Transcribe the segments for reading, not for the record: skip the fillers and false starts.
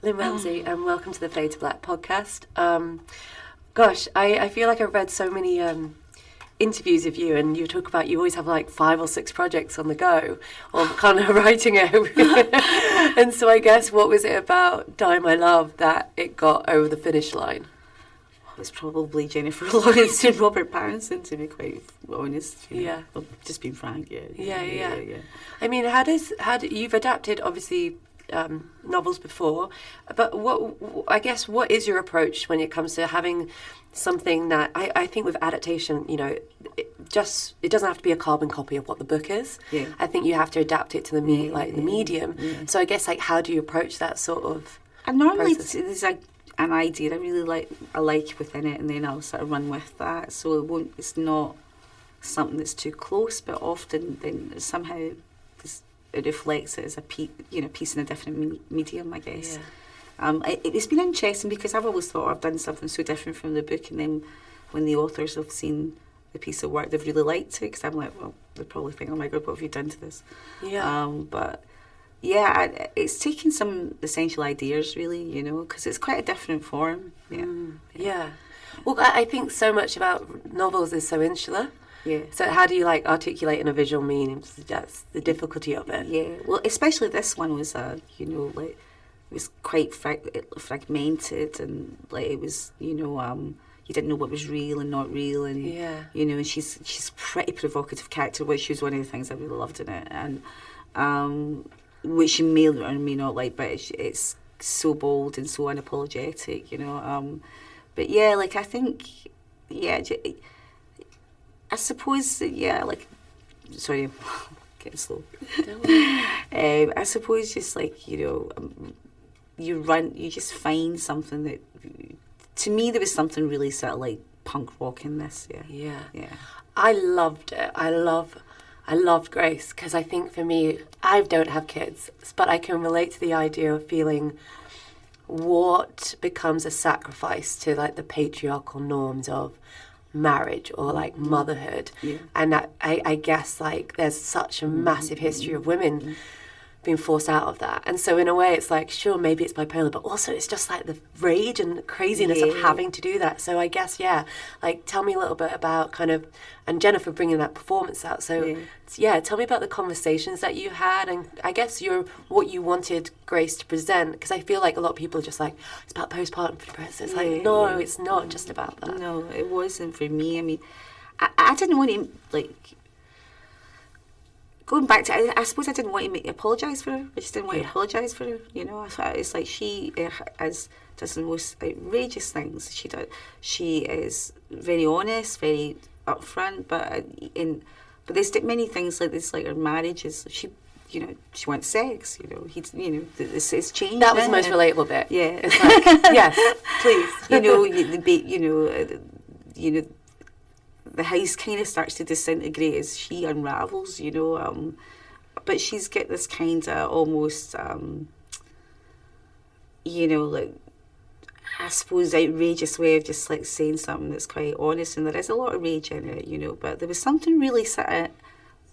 Lynne Ramsay, and welcome to the Fade to Black podcast. I feel like I've read so many interviews of you, and you talk about you always have like 5 or 6 projects on the go, or kind of writing it. And so I guess, what was it about Die My Love that it got over the finish line? It's probably Jennifer Lawrence and Robert Pattinson, to be quite honest. Yeah. I've just being frank, Yeah. I mean, you've adapted, obviously, novels before, but what is your approach when it comes to having something that I think with adaptation, it doesn't have to be a carbon copy of what the book is. Yeah. I think you have to adapt it to the medium. Yeah. So I guess, like, how do you approach that sort of And normally process? there's an idea I like within it, and then I'll sort of run with that. So it's not something that's too close, but often then somehow it reflects it as a piece in a different medium, I guess. Yeah. It's been interesting because I've always thought I've done something so different from the book, and then when the authors have seen the piece of work, they've really liked it, because I'm like, well, they probably think, oh my God, what have you done to this? Yeah. But yeah, it's taking some essential ideas, really, because it's quite a different form. Yeah. Yeah. Well, I think so much about novels is so insular. Yeah. So how do you articulate in a visual meaning? That's the difficulty of it. Yeah. Well, especially this one was it was quite fragmented, and it was you didn't know what was real and not real, and and she's pretty provocative character, which was one of the things I really loved in it, and which you may or may not like, but it's so bold and so unapologetic, But yeah, I think, I suppose, sorry, I'm getting slow. I suppose just you just find something that, to me, there was something really sort of punk rock in this. Yeah. I loved it. I loved Grace, because I think for me, I don't have kids, but I can relate to the idea of feeling what becomes a sacrifice to the patriarchal norms of marriage or motherhood. Yeah. And that I guess there's such a massive history of women being forced out of that, and so in a way it's sure, maybe it's bipolar, but also it's just the rage and craziness of having to do that. So I guess tell me a little bit about and Jennifer bringing that performance out. So tell me about the conversations that you had, and I guess what you wanted Grace to present, because I feel a lot of people are just it's about postpartum depression. It's no, it's not just about that. No, it wasn't for me. I mean, I didn't want to going back to, I suppose I didn't want to apologise for her. I just didn't want to apologise for her, I thought it's she does the most outrageous things. She is very honest, very upfront, but there's many things like this, her marriage is, she wants sex, this is changed. That was the most relatable bit. Yeah. It's yes, please. The house kind of starts to disintegrate as she unravels, but she's got this kind of almost, I suppose, outrageous way of just saying something that's quite honest, and there is a lot of rage in it, but there was something really sort of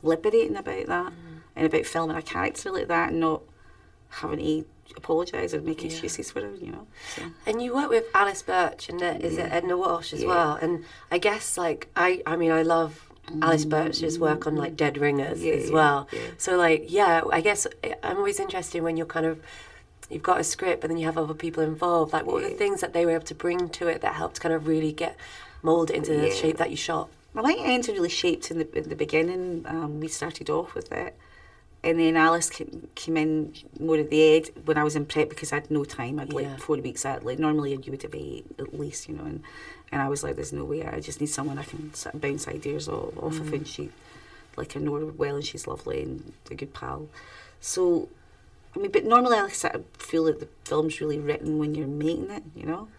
liberating about that, and about filming a character like that and not having to apologise or make excuses for her, So. And you work with Alice Birch and is it Edna Walsh as well? And I guess I love Alice Birch's work on Dead Ringers as well. Yeah. So I guess I'm always interested when you're you've got a script, but then you have other people involved. What were the things that they were able to bring to it that helped really get moulded into the shape that you shot? Well, I think Ends really shaped in the beginning. We started off with it. And then Alice came in more at the end when I was in prep, because I had no time. I'd 4 weeks out. Normally you would have 8 at least, and I was there's no way. I just need someone I can sort of bounce ideas off of, and she, I know her well, and she's lovely and a good pal. So, I mean, but normally I sort of feel that the film's really written when you're making it,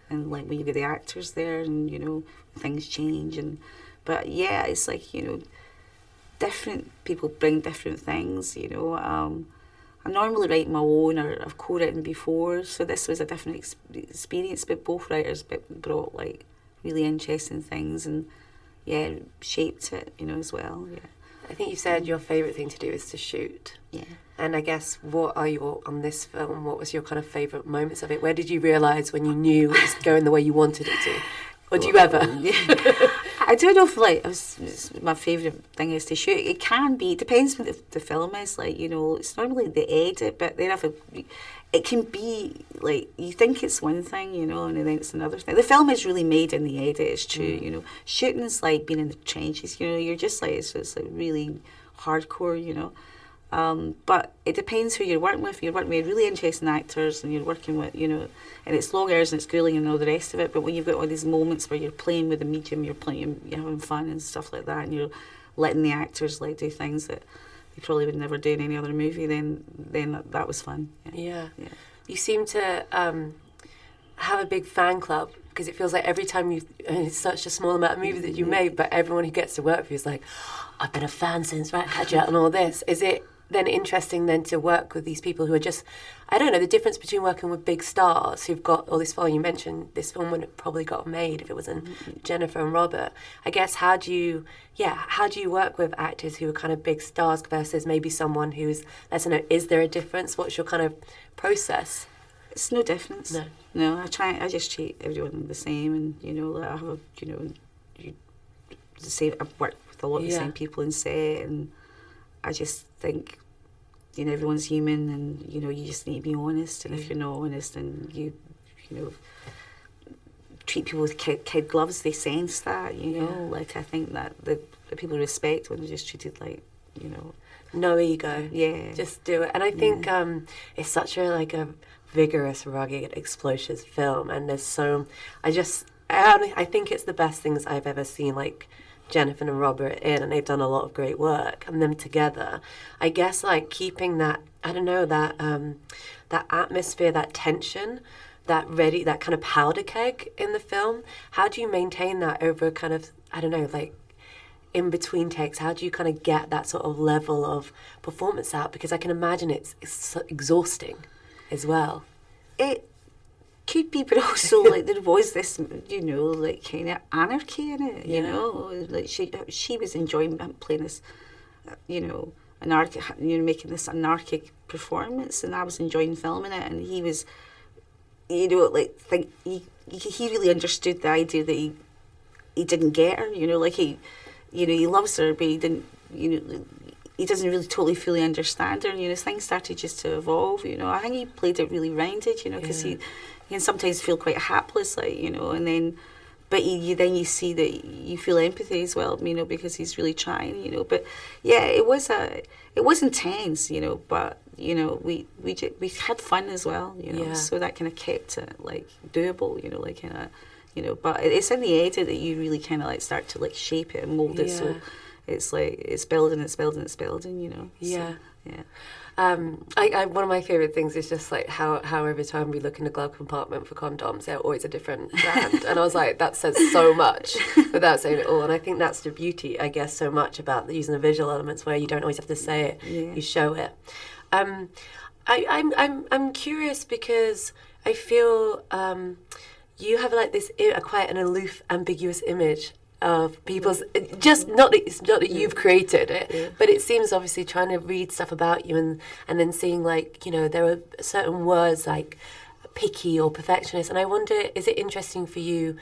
and when you get the actors there, and things change, but it's different people bring different things, I normally write my own, or I've co-written before, so this was a different experience, but both writers brought really interesting things, and shaped it, as well. I think you said your favourite thing to do is to shoot. Yeah. And I guess on this film, what was your kind of favourite moments of it? Where did you realise when you knew it was going the way you wanted it to? Or do you ever? I don't know if it's my favourite thing is to shoot. It can be. It depends what the film is. It's normally the edit, but it can be you think it's one thing, and then it's another thing. The film is really made in the edit. It's true. Shooting is like being in the trenches. You're just it's really hardcore. But it depends who you're working with. You're working with really interesting actors, and you're working with, and it's long hours and it's grueling and all the rest of it. But when you've got all these moments where you're playing with the medium, you're having fun and stuff like that, and you're letting the actors do things that they probably would never do in any other movie, then that was fun. Yeah. You seem to have a big fan club, because it feels like every time it's such a small amount of movies that you made, but everyone who gets to work with you is like, I've been a fan since Ratcatcher and all this. Is it then interesting then to work with these people who are just, I don't know, the difference between working with big stars who've got all this following? You mentioned this film wouldn't have probably got made if it wasn't Jennifer and Robert. I guess how do you work with actors who are kind of big stars versus maybe someone who's, let's know, is there a difference? What's your kind of process? It's no difference. No, I just treat everyone the same, and I have the same. I've worked with a lot of the same people in set, and I just think everyone's human, and you just need to be honest. And if you're not honest, and you treat people with kid gloves, they sense that. I think that the people respect when they're just treated like no ego. Yeah, just do it. And I think it's such a vigorous, rugged, explosive film, and there's I think it's the best things I've ever seen, Jennifer and Robert in, and they've done a lot of great work, and them together. I guess keeping that, I don't know, that atmosphere, that tension, that kind of powder keg in the film. How do you maintain that over kind of, I don't know, in between takes? How do you kind of get that sort of level of performance out? Because I can imagine it's so exhausting as well. It could be, but also there was this, kind of anarchy in it. She was enjoying playing this, anarchic, making this anarchic performance, and I was enjoying filming it, and he was, he really understood the idea that he didn't get her, he loves her, but he didn't, he doesn't really totally fully understand her. Things started just to evolve. I think he played it really rounded. Because he can sometimes feel quite hapless, and then, but you see that you feel empathy as well, because he's really trying, But yeah, it was intense, but we had fun as well, So that kind of kept it doable, But it's in the edit that you really kind of start to shape it and mold it. So it's it's building, Yeah. So, yeah. One of my favourite things is just how every time we look in the glove compartment for condoms, they're always a different brand. And I was like, that says so much without saying it all. And I think that's the beauty, I guess, so much about using the visual elements, where you don't always have to say it, you show it. I'm curious, because I feel you have this quite an aloof, ambiguous image of people's, just not that you've created it, but it seems, obviously, trying to read stuff about you and then seeing there are certain words like picky or perfectionist, and I wonder, is it interesting for you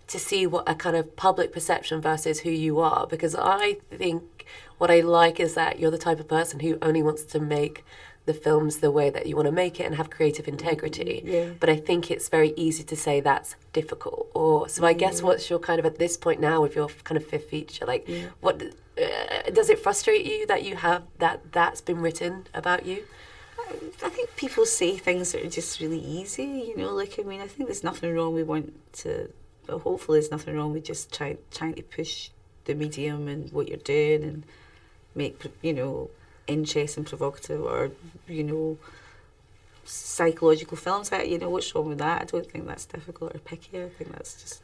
to see what a kind of public perception versus who you are? Because I think what I like is that you're the type of person who only wants to make the films the way that you want to make it and have creative integrity. Yeah. But I think it's very easy to say that's difficult. So I guess what's your kind of, at this point now with your kind of fifth feature, what does it frustrate you that you have that's been written about you? I think people say things that are just really easy, I think there's nothing wrong hopefully there's nothing wrong with just trying to push the medium and what you're doing and make, interesting, provocative, or psychological films. What's wrong with that? I don't think that's difficult or picky. I think that's just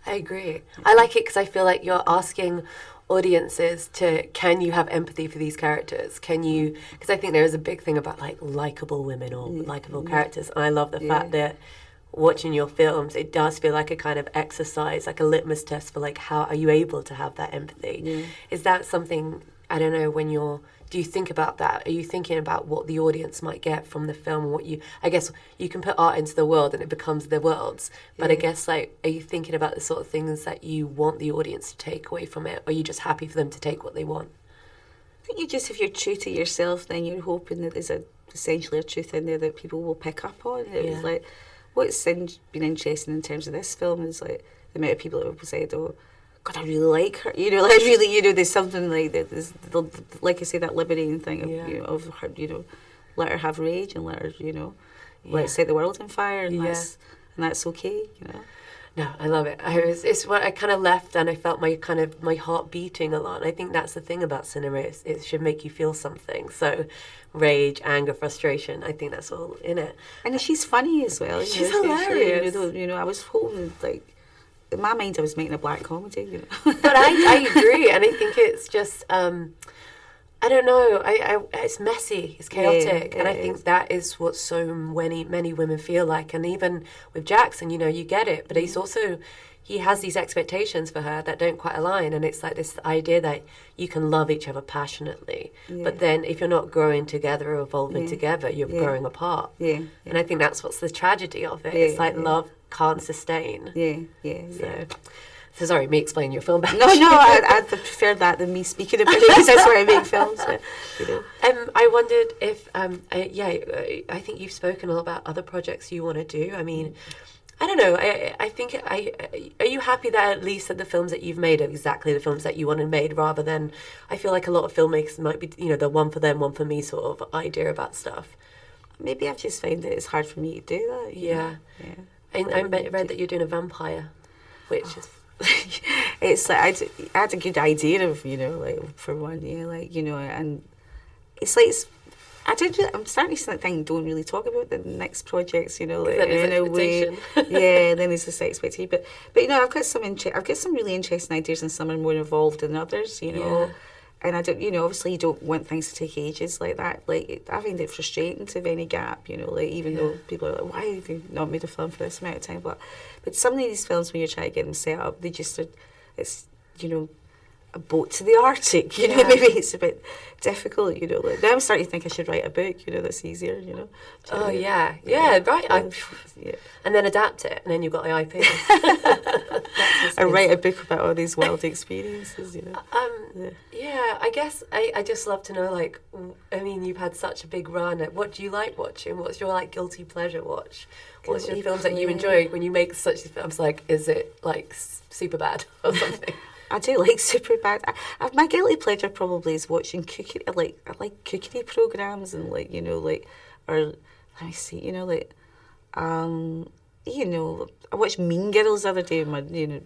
I agree. I like it because I feel like you're asking audiences can you have empathy for these characters? Can you? Because I think there is a big thing about likable women or likable characters, and I love the fact that watching your films, it does feel like a kind of exercise, like a litmus test for like how are you able to have that empathy. Yeah. Is that something, I don't know, when you're, do you think about that? Are you thinking about what the audience might get from the film, and what you, I guess you can put art into the world and it becomes the world's, but I guess like, are you thinking about the sort of things that you want the audience to take away from it, or are you just happy for them to take what they want? I think you just, if you're true to yourself, then you're hoping that there's essentially a truth in there that people will pick up on. It was like, what's been interesting in terms of this film is like the amount of people that have said, "Oh, God, I really like her." You know, like really, you know, there's something like that. There's, like I say, that liberating thing of, you know, of her, you know, let her have rage and let her, you know, let set the world on fire, and that's okay, you know. No, I love it. It's what I kind of left, and I felt my heart beating a lot. And I think that's the thing about cinema, it should make you feel something. So, rage, anger, frustration, I think that's all in it. And she's funny as well. She's hilarious. You know, I was hoping, like, in my mind I was making a black comedy, you know. But I agree, and I think it's just, I don't know, it's messy, it's chaotic, and I think that is what so many women feel like. And even with Jackson, you know, you get it, but he's also, he has these expectations for her that don't quite align, and it's like this idea that you can love each other passionately, but then if you're not growing together or evolving together, you're growing apart. And I think that's what's the tragedy of it. It's like love can't sustain. So sorry, me explaining your film back. No, I'd prefer that than me speaking about it, because that's where I make films. But, you know. I wondered if, I think you've spoken a lot about other projects you want to do. I mean, I don't know. I think, are you happy that at least that the films that you've made are exactly the films that you wanted made, rather than, I feel like a lot of filmmakers might be, you know, the one for them, one for me sort of idea about stuff. Maybe I've just found that it's hard for me to do that. Yeah. I read that you're doing a vampire, which is... It's like I had a good idea of, you know, like for one, like, you know, and it's like I'm starting to think don't really talk about the next projects, you know, like in a way. Then there's this expectation, but you know, I've got some really interesting ideas, and some are more involved than others, you know. And I don't, you know, obviously you don't want things to take ages like that. Like, I find it frustrating to have any gap, you know, like, even though people are like, why have you not made a film for this amount of time? But some of these films, when you're trying to get them set up, they just are, it's, you know, a boat to the Arctic, you know, maybe it's a bit difficult, you know. Like, now I'm starting to think I should write a book, you know, that's easier, you know. Right. And then adapt it, and then you've got the IP. I write a book about all these wild experiences, you know. I guess I just love to know, like, I mean, you've had such a big run. What do you like watching? What's your, like, guilty pleasure watch? What's your films that you enjoy when you make such films? Like, is it, like, super bad or something? I do like Superbad. My guilty pleasure probably is watching cookery. I like cookery programs, and, like, you know, like, or let me see, you know, like, you know, I watched Mean Girls the other day. I love Mean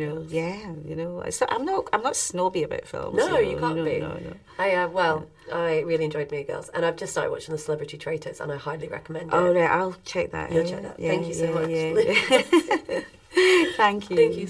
Girls. You know. So I'm not snobby about films. No, you can't be. No. I really enjoyed Mean Girls, and I've just started watching The Celebrity Traitors, and I highly recommend it. Oh right, I'll check that. You'll check that. Thank you so much. Thank you. Thank you so much.